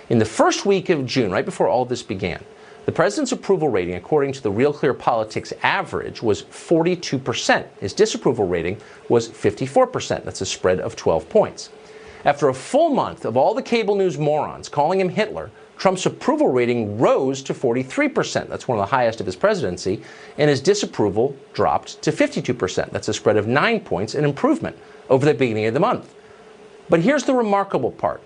In the first week of June, right before all this began, the president's approval rating, according to the Real Clear Politics average, was 42%. His disapproval rating was 54%. That's a spread of 12 points. After a full month of all the cable news morons calling him Hitler, Trump's approval rating rose to 43%. That's one of the highest of his presidency. And his disapproval dropped to 52%. That's a spread of 9 points, an improvement over the beginning of the month. But here's the remarkable part.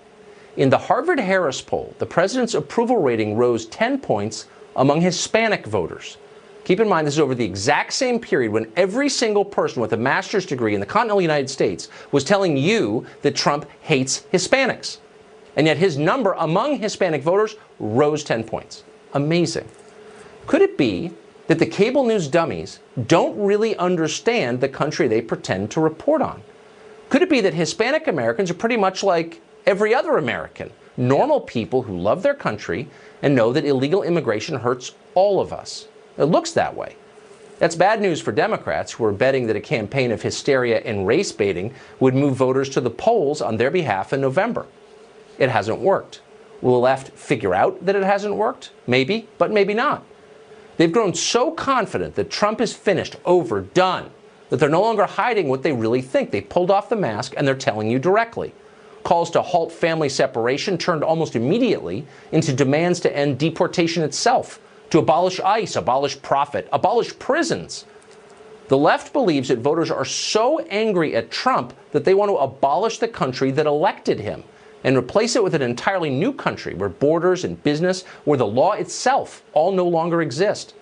In the Harvard-Harris poll, the president's approval rating rose 10 points among Hispanic voters. Keep in mind, this is over the exact same period when every single person with a master's degree in the continental United States was telling you that Trump hates Hispanics. And yet his number among Hispanic voters rose 10 points. Amazing. Could it be that the cable news dummies don't really understand the country they pretend to report on? Could it be that Hispanic Americans are pretty much like every other American, normal people who love their country and know that illegal immigration hurts all of us? It looks that way. That's bad news for Democrats who are betting that a campaign of hysteria and race baiting would move voters to the polls on their behalf in November. It hasn't worked. Will the left figure out that it hasn't worked? Maybe, but maybe not. They've grown so confident that Trump is finished, over, done, that they're no longer hiding what they really think. They pulled off the mask and they're telling you directly. Calls to halt family separation turned almost immediately into demands to end deportation itself, to abolish ICE, abolish profit, abolish prisons. The left believes that voters are so angry at Trump that they want to abolish the country that elected him and replace it with an entirely new country where borders and business, where the law itself all no longer exist.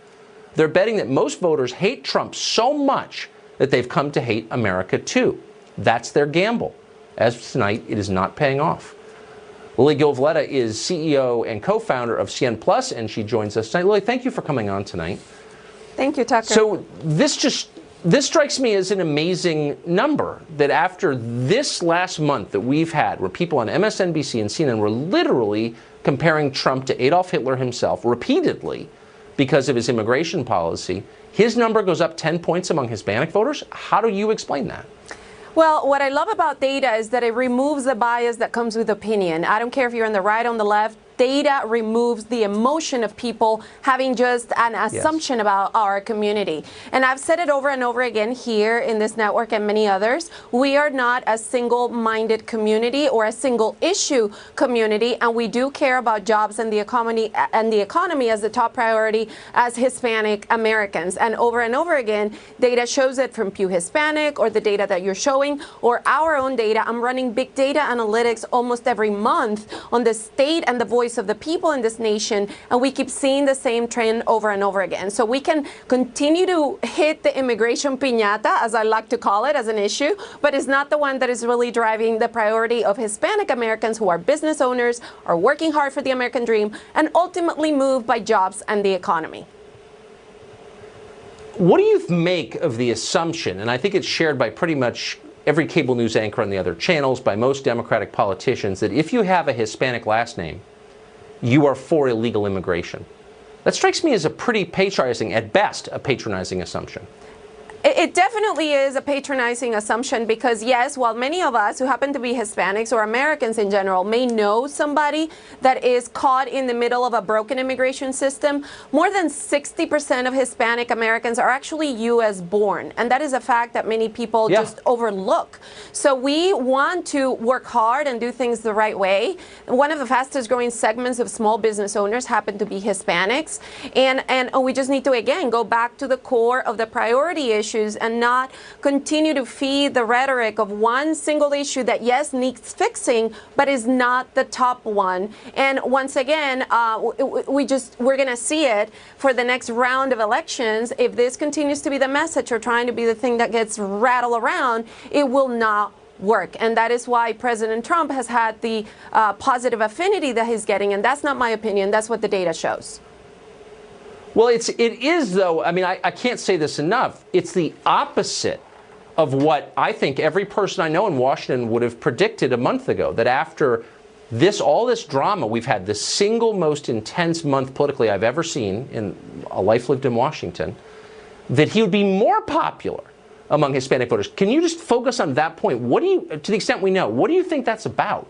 They're betting that most voters hate Trump so much that they've come to hate America too. That's their gamble. As of tonight, it is not paying off. Lili Gil Valletta is CEO and co-founder of CIEN Plus, and she joins us tonight. Lili, thank you for coming on tonight. Thank you, Tucker. So this strikes me as an amazing number, that after this last month that we've had, where people on MSNBC and CNN were literally comparing Trump to Adolf Hitler himself repeatedly because of his immigration policy, his number goes up 10 points among Hispanic voters. How do you explain that? Well, what I love about data is that it removes the bias that comes with opinion. I don't care if you're on the right or on the left. Data removes the emotion of people having just an assumption about our community. And I've said it over and over again here in this network and many others. We are not a single-minded community or a single-issue community, and we do care about jobs and the economy as the top priority as Hispanic Americans. And over again, data shows it from Pew Hispanic, or the data that you're showing, or our own data. I'm running big data analytics almost every month on the state and the voice of the people in this nation, and we keep seeing the same trend over and over again. So we can continue to hit the immigration piñata, as I like to call it, as an issue, but it's not the one that is really driving the priority of Hispanic Americans who are business owners, are working hard for the American dream, and ultimately moved by jobs and the economy. What do you make of the assumption, and I think it's shared by pretty much every cable news anchor on the other channels, by most Democratic politicians, that if you have a Hispanic last name, you are for illegal immigration? That strikes me as a pretty patronizing, at best, a patronizing assumption. It definitely is a patronizing assumption because, yes, while many of us who happen to be Hispanics or Americans in general may know somebody that is caught in the middle of a broken immigration system, more than 60% of Hispanic Americans are actually U.S. born. And that is a fact that many people just overlook. So we want to work hard and do things the right way. One of the fastest growing segments of small business owners happen to be Hispanics. And we just need to, again, go back to the core of the priority issue and not continue to feed the rhetoric of one single issue that, yes, needs fixing, but is not the top one. And once again, we're going to see it for the next round of elections. If this continues to be the message or trying to be the thing that gets rattled around, it will not work. And that is why President Trump has had the positive affinity that he's getting. And that's not my opinion. That's what the data shows. Well, it is, though, I mean, I can't say this enough. It's the opposite of what I think every person I know in Washington would have predicted a month ago, that after all this drama, we've had the single most intense month politically I've ever seen in a life lived in Washington, that he would be more popular among Hispanic voters. Can you just focus on that point? What do you, to the extent we know, what do you think that's about?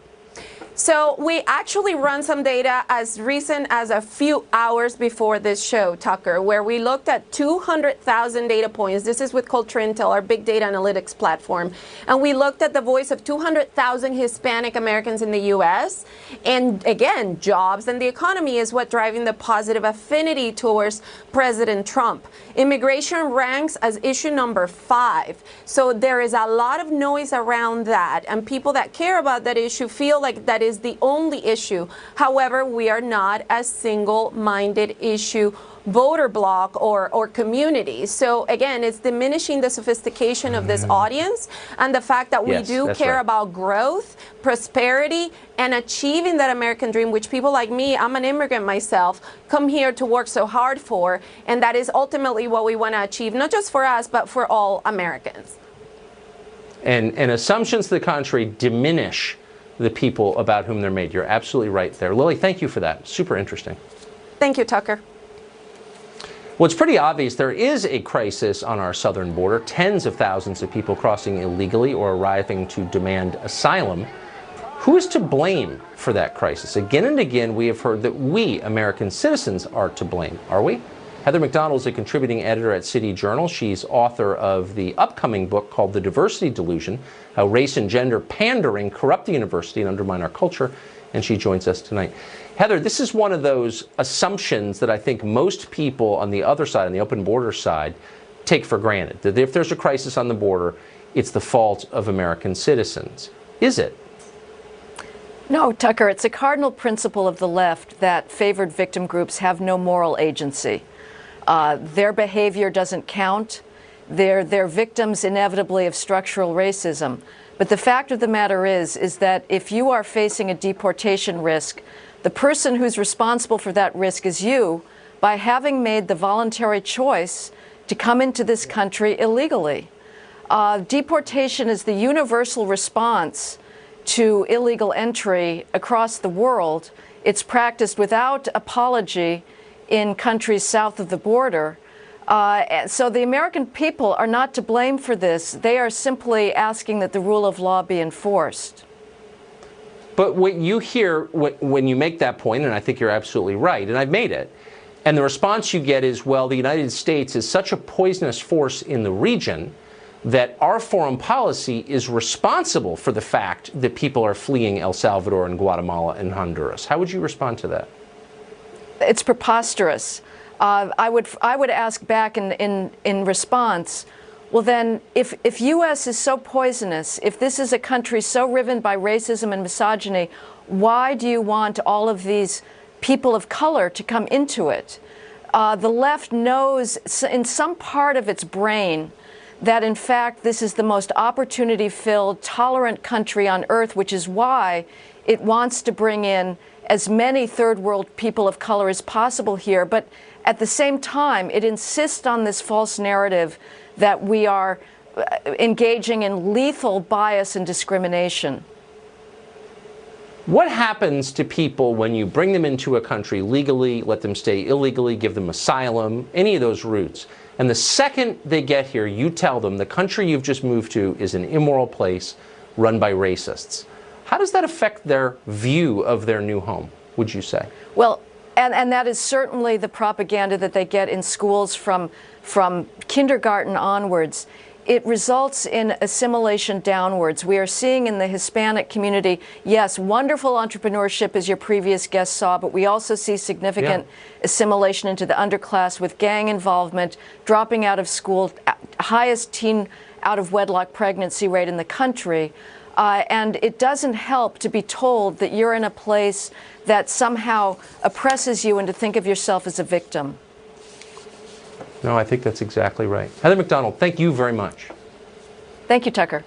So we actually run some data as recent as a few hours before this show, Tucker, where we looked at 200,000 data points. This is with Culturintel, our big data analytics platform. And we looked at the voice of 200,000 Hispanic Americans in the U.S. And again, jobs and the economy is what driving the positive affinity towards President Trump. Immigration ranks as issue number 5. So there is a lot of noise around that. And people that care about that issue feel like that is the only issue. However, we are not a single-minded issue voter bloc or community. So again, it's diminishing the sophistication of this audience and the fact that we do care about growth, prosperity, and achieving that American dream, which people like me, I'm an immigrant myself, come here to work so hard for. And that is ultimately what we want to achieve, not just for us, but for all Americans. And assumptions to the contrary diminish the people about whom they're made. You're absolutely right there. Lili, thank you for that. Super interesting. Thank you, Tucker. Well, it's pretty obvious there is a crisis on our southern border. Tens of thousands of people crossing illegally or arriving to demand asylum. Who is to blame for that crisis? Again and again, we have heard that we, American citizens, are to blame. Are we? Heather McDonald is a contributing editor at City Journal. She's author of the upcoming book called The Diversity Delusion, How Race and Gender Pandering Corrupt the University and Undermine Our Culture, and she joins us tonight. Heather, this is one of those assumptions that I think most people on the other side, on the open border side, take for granted. That if there's a crisis on the border, it's the fault of American citizens. Is it? No, Tucker, it's a cardinal principle of the left that favored victim groups have no moral agency. Their behavior doesn't count. They're victims inevitably of structural racism. But the fact of the matter is that if you are facing a deportation risk, the person who's responsible for that risk is you by having made the voluntary choice to come into this country illegally. Deportation is the universal response to illegal entry across the world. It's practiced without apology in countries south of the border. So the American people are not to blame for this. They are simply asking that the rule of law be enforced. But what you hear when you make that point, and I think you're absolutely right, and I've made it, and the response you get is, well, the United States is such a poisonous force in the region that our foreign policy is responsible for the fact that people are fleeing El Salvador and Guatemala and Honduras. How would you respond to that? It's preposterous. I would ask back in response, well then, if U.S. is so poisonous, if this is a country so riven by racism and misogyny, why do you want all of these people of color to come into it? The left knows in some part of its brain that in fact this is the most opportunity-filled, tolerant country on earth, which is why it wants to bring in as many third world people of color as possible here. But at the same time, it insists on this false narrative that we are engaging in lethal bias and discrimination. What happens to people when you bring them into a country legally, let them stay illegally, give them asylum, any of those routes, and the second they get here, you tell them the country you've just moved to is an immoral place run by racists? How does that affect their view of their new home, would you say? Well, and that is certainly the propaganda that they get in schools from kindergarten onwards. It results in assimilation downwards. We are seeing in the Hispanic community, yes, wonderful entrepreneurship, as your previous guest saw, but we also see significant assimilation into the underclass with gang involvement, dropping out of school, highest teen out-of-wedlock pregnancy rate in the country. And it doesn't help to be told that you're in a place that somehow oppresses you and to think of yourself as a victim. No, I think that's exactly right. Heather McDonald, thank you very much. Thank you, Tucker.